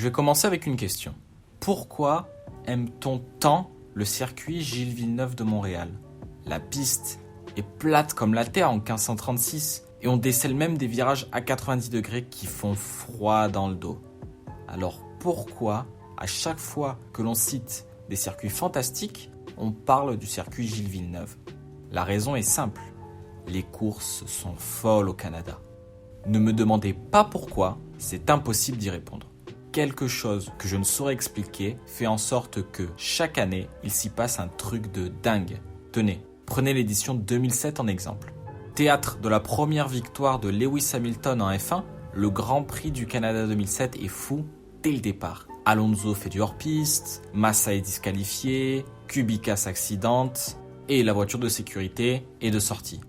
vais commencer avec une question. Pourquoi aime-t-on tant le circuit Gilles Villeneuve de Montréal ? La piste est plate comme la terre en 1536 et on décèle même des virages à 90 degrés qui font froid dans le dos. Alors pourquoi, à chaque fois que l'on cite des circuits fantastiques, on parle du circuit Gilles Villeneuve ? La raison est simple, les courses sont folles au Canada. Ne me demandez pas pourquoi, c'est impossible d'y répondre. Quelque chose que je ne saurais expliquer fait en sorte que, chaque année, il s'y passe un truc de dingue. Tenez, prenez l'édition 2007 en exemple. Théâtre de la première victoire de Lewis Hamilton en F1, le Grand Prix du Canada 2007 est fou dès le départ. Alonso fait du hors-piste, Massa est disqualifié, Kubica s'accidente et la voiture de sécurité est de sortie.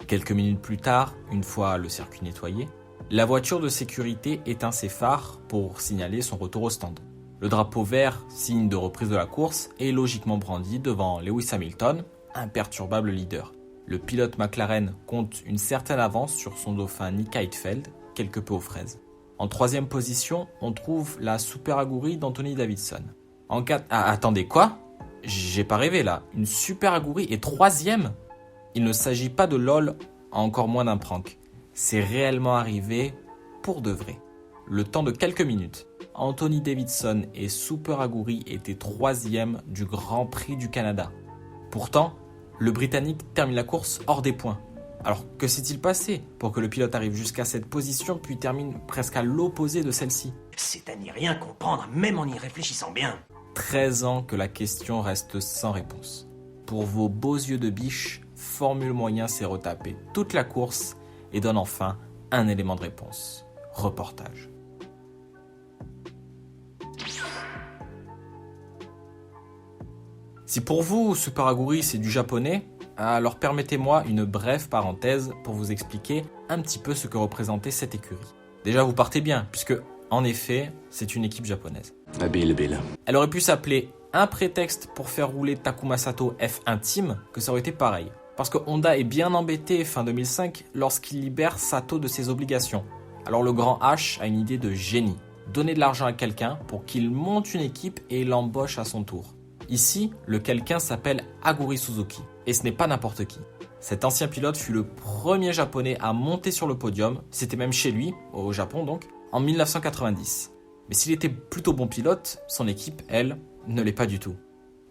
Quelques minutes plus tard, une fois le circuit nettoyé, la voiture de sécurité éteint ses phares pour signaler son retour au stand. Le drapeau vert, signe de reprise de la course, est logiquement brandi devant Lewis Hamilton, imperturbable leader. Le pilote McLaren compte une certaine avance sur son dauphin Nick Heidfeld, quelque peu aux fraises. En troisième position, on trouve la Super Aguri d'Anthony Davidson. Attendez, quoi ? J'ai pas rêvé là. Une Super Aguri est troisième ? Il ne s'agit pas de LOL, encore moins d'un prank. C'est réellement arrivé pour de vrai. Le temps de quelques minutes, Anthony Davidson et Super Aguri étaient troisième du Grand Prix du Canada. Pourtant, le Britannique termine la course hors des points. Alors que s'est-il passé pour que le pilote arrive jusqu'à cette position puis termine presque à l'opposé de celle-ci ? C'est à n'y rien comprendre, même en y réfléchissant bien. 13 ans que la question reste sans réponse. Pour vos beaux yeux de biche, Formule Moyen s'est retapé toute la course et donne enfin un élément de réponse. Reportage. Si pour vous, Super Aguri, c'est du japonais, alors permettez-moi une brève parenthèse pour vous expliquer un petit peu ce que représentait cette écurie. Déjà, vous partez bien, puisque, en effet, c'est une équipe japonaise. Habile. Elle aurait pu s'appeler un prétexte pour faire rouler Takuma Sato F1 Team, que ça aurait été pareil. Parce que Honda est bien embêté fin 2005 lorsqu'il libère Sato de ses obligations. Alors le grand H a une idée de génie. Donner de l'argent à quelqu'un pour qu'il monte une équipe et l'embauche à son tour. Ici, le quelqu'un s'appelle Aguri Suzuki. Et ce n'est pas n'importe qui. Cet ancien pilote fut le premier japonais à monter sur le podium, c'était même chez lui, au Japon donc, en 1990. Mais s'il était plutôt bon pilote, son équipe, elle, ne l'est pas du tout.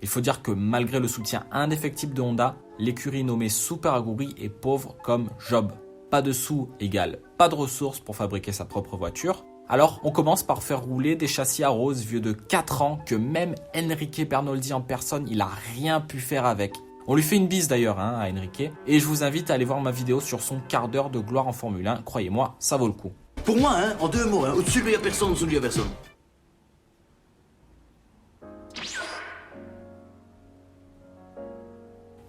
Il faut dire que malgré le soutien indéfectible de Honda, l'écurie nommée Super Aguri est pauvre comme Job. Pas de sous égale pas de ressources pour fabriquer sa propre voiture. Alors on commence par faire rouler des châssis à rose vieux de 4 ans que même Enrique Bernoldi en personne, il a rien pu faire avec. On lui fait une bise d'ailleurs à Enrique et je vous invite à aller voir ma vidéo sur son quart d'heure de gloire en Formule 1. Croyez-moi, ça vaut le coup. Pour moi, en 2 mots, au-dessus de lui, il n'y a personne, en dessous de lui, il n'y a personne.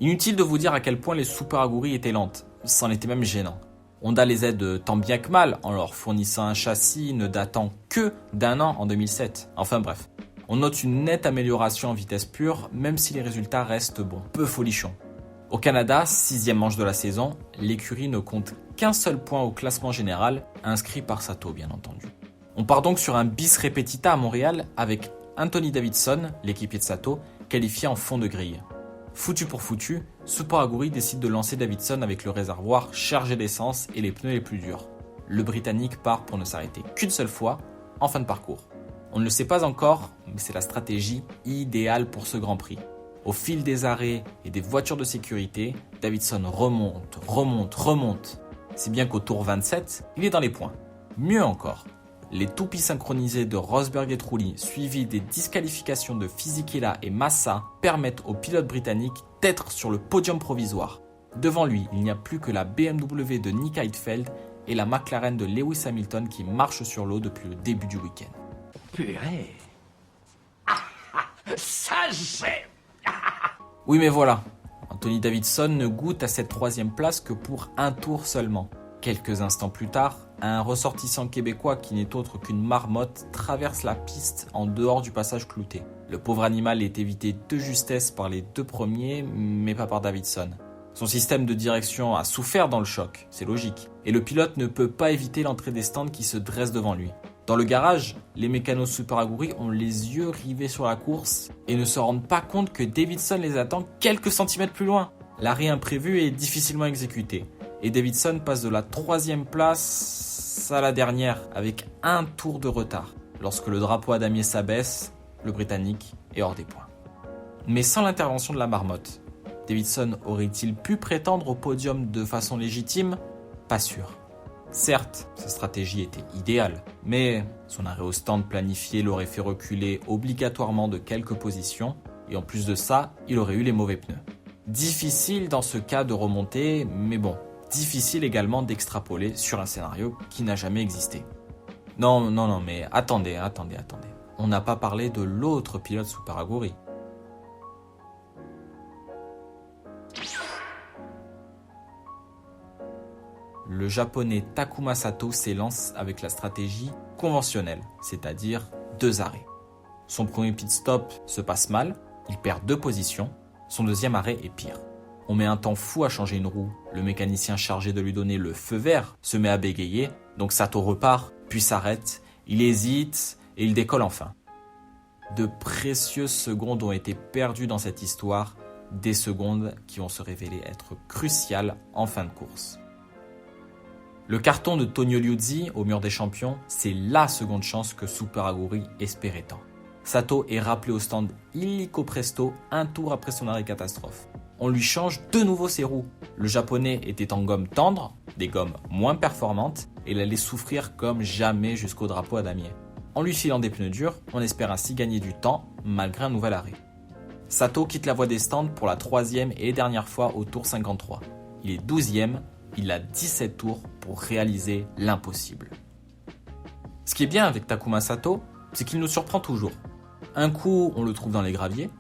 Inutile de vous dire à quel point les Super Aguri étaient lentes, c'en était même gênant. Honda les aide tant bien que mal en leur fournissant un châssis ne datant que d'1 an en 2007. Enfin bref, on note une nette amélioration en vitesse pure, même si les résultats restent peu folichons. Au Canada, 6e manche de la saison, l'écurie ne compte qu'un seul point au classement général, inscrit par Sato bien entendu. On part donc sur un bis repetita à Montréal avec Anthony Davidson, l'équipier de Sato, qualifié en fond de grille. Foutu pour foutu, Super Aguri décide de lancer Davidson avec le réservoir chargé d'essence et les pneus les plus durs. Le Britannique part pour ne s'arrêter qu'une seule fois, en fin de parcours. On ne le sait pas encore, mais c'est la stratégie idéale pour ce Grand Prix. Au fil des arrêts et des voitures de sécurité, Davidson remonte. Si bien qu'au tour 27, il est dans les points. Mieux encore, les toupies synchronisés de Rosberg et Trulli, suivis des disqualifications de Fisichella et Massa, permettent au pilote britannique d'être sur le podium provisoire. Devant lui, il n'y a plus que la BMW de Nick Heidfeld et la McLaren de Lewis Hamilton qui marchent sur l'eau depuis le début du week-end. Purée. Ça j'aime. Oui mais voilà, Anthony Davidson ne goûte à cette 3e place que pour un tour seulement. Quelques instants plus tard, un ressortissant québécois qui n'est autre qu'une marmotte traverse la piste en dehors du passage clouté. Le pauvre animal est évité de justesse par les 2 premiers, mais pas par Davidson. Son système de direction a souffert dans le choc, c'est logique, et le pilote ne peut pas éviter l'entrée des stands qui se dressent devant lui. Dans le garage, les mécanos Super Aguri ont les yeux rivés sur la course et ne se rendent pas compte que Davidson les attend quelques centimètres plus loin. L'arrêt imprévu est difficilement exécuté et Davidson passe de la 3e place à la dernière avec un tour de retard. Lorsque le drapeau à damier s'abaisse, le Britannique est hors des points. Mais sans l'intervention de la marmotte, Davidson aurait-il pu prétendre au podium de façon légitime ? Pas sûr. Certes, sa stratégie était idéale, mais son arrêt au stand planifié l'aurait fait reculer obligatoirement de quelques positions, et en plus de ça, il aurait eu les mauvais pneus. Difficile dans ce cas de remonter, mais bon, difficile également d'extrapoler sur un scénario qui n'a jamais existé. Non, mais attendez. On n'a pas parlé de l'autre pilote Super Aguri. Le japonais Takuma Sato s'élance avec la stratégie conventionnelle, c'est-à-dire 2 arrêts. Son premier pit stop se passe mal, il perd 2 positions, son deuxième arrêt est pire. On met un temps fou à changer une roue, le mécanicien chargé de lui donner le feu vert se met à bégayer, donc Sato repart, puis s'arrête, il hésite et il décolle enfin. De précieuses secondes ont été perdues dans cette histoire, des secondes qui vont se révéler être cruciales en fin de course. Le carton de Tonio Liuzzi au mur des champions, c'est la seconde chance que Super Aguri espérait tant. Sato est rappelé au stand illico presto un tour après son arrêt catastrophe. On lui change de nouveau ses roues. Le japonais était en gomme tendre, des gommes moins performantes, et il allait souffrir comme jamais jusqu'au drapeau à damier. En lui filant des pneus durs, on espère ainsi gagner du temps malgré un nouvel arrêt. Sato quitte la voie des stands pour la 3e et dernière fois au tour 53. Il est 12e, il a 17 tours pour réaliser l'impossible. Ce qui est bien avec Takuma Sato, c'est qu'il nous surprend toujours. Un coup, on le trouve dans les graviers,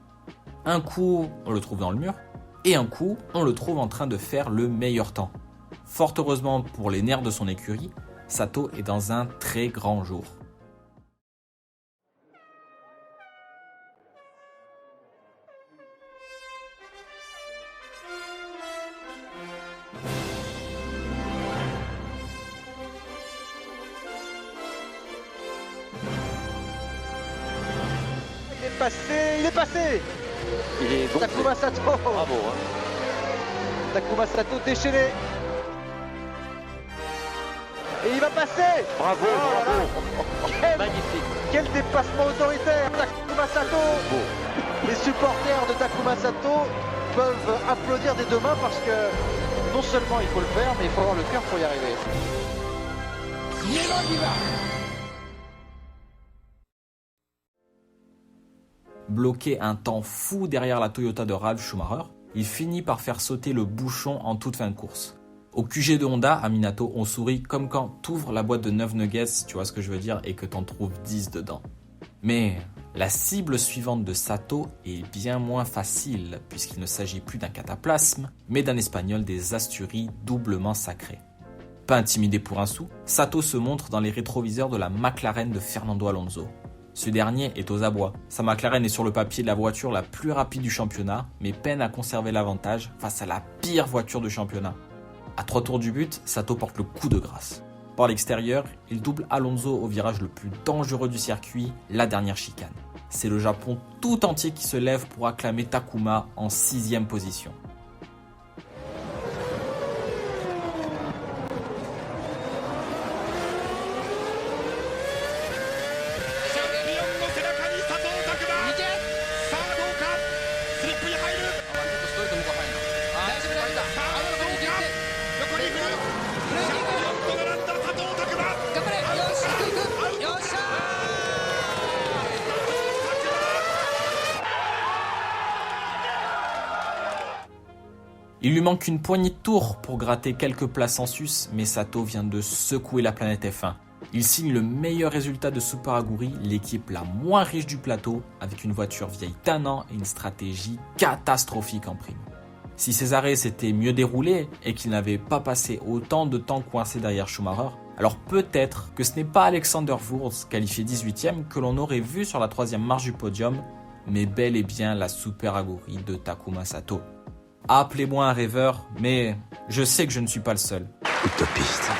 un coup, on le trouve dans le mur, et un coup, on le trouve en train de faire le meilleur temps. Fort heureusement pour les nerfs de son écurie, Sato est dans un très grand jour. Il est passé. Il est bon. Takuma Sato. Bravo. Takuma Sato déchaîné. Et il va passer. Bravo, Quel, magnifique. quel dépassement autoritaire. Takuma Sato. Les supporters de Takuma Sato peuvent applaudir des 2 mains parce que non seulement il faut le faire, mais il faut avoir le cœur pour y arriver. Bloqué un temps fou derrière la Toyota de Ralf Schumacher, il finit par faire sauter le bouchon en toute fin de course. Au QG de Honda, à Minato, on sourit comme quand t'ouvres la boîte de 9 nuggets, tu vois ce que je veux dire, et que t'en trouves 10 dedans. Mais la cible suivante de Sato est bien moins facile, puisqu'il ne s'agit plus d'un cataplasme, mais d'un Espagnol des Asturies doublement sacré. Pas intimidé pour un sou, Sato se montre dans les rétroviseurs de la McLaren de Fernando Alonso. Ce dernier est aux abois. Sa McLaren est sur le papier la voiture la plus rapide du championnat, mais peine à conserver l'avantage face à la pire voiture du championnat. À 3 tours du but, Sato porte le coup de grâce. Par l'extérieur, il double Alonso au virage le plus dangereux du circuit, la dernière chicane. C'est le Japon tout entier qui se lève pour acclamer Takuma en 6e position. Il lui manque une poignée de tours pour gratter quelques places en sus, mais Sato vient de secouer la planète F1. Il signe le meilleur résultat de Super Aguri, l'équipe la moins riche du plateau, avec une voiture vieille d'1 an et une stratégie catastrophique en prime. Si ses arrêts s'étaient mieux déroulés et qu'il n'avait pas passé autant de temps coincé derrière Schumacher, alors peut-être que ce n'est pas Alexander Wurz, qualifié 18e, que l'on aurait vu sur la 3e marche du podium, mais bel et bien la Super Aguri de Takuma Sato. Appelez-moi un rêveur, mais je sais que je ne suis pas le seul. Utopiste.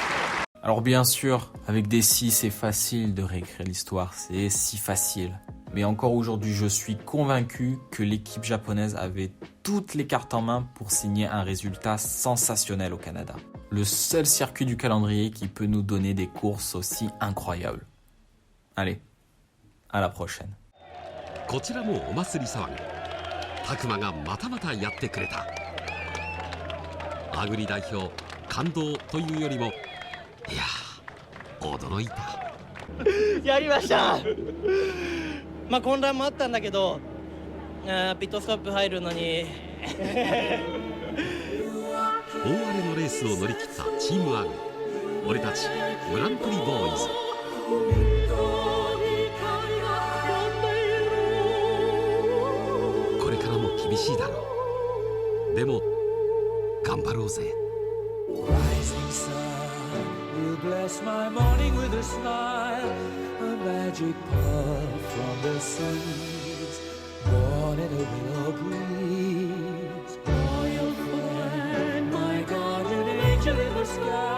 Alors bien sûr, avec des si, c'est facile de réécrire l'histoire, c'est si facile. Mais encore aujourd'hui, je suis convaincu que l'équipe japonaise avait toutes les cartes en main pour signer un résultat sensationnel au Canada. Le seul circuit du calendrier qui peut nous donner des courses aussi incroyables. Allez, à la prochaine. こちらもお祭り騒ぎ。拓磨がまたまたやってくれた。アグリ代表、感動というよりも、いやー、驚いた。やりましたまあ混乱もあったんだけど、ピットストップ入るのに大荒れのレースを乗り切ったチームアグリ。俺たちグランプリボーイズ。これからも厳しいだろう。でも頑張ろうぜ。 Rising sun will bless my morning with a smile, a magic puff from the seas, born in a willow breeze. Royal friend, my guardian angel in the sky.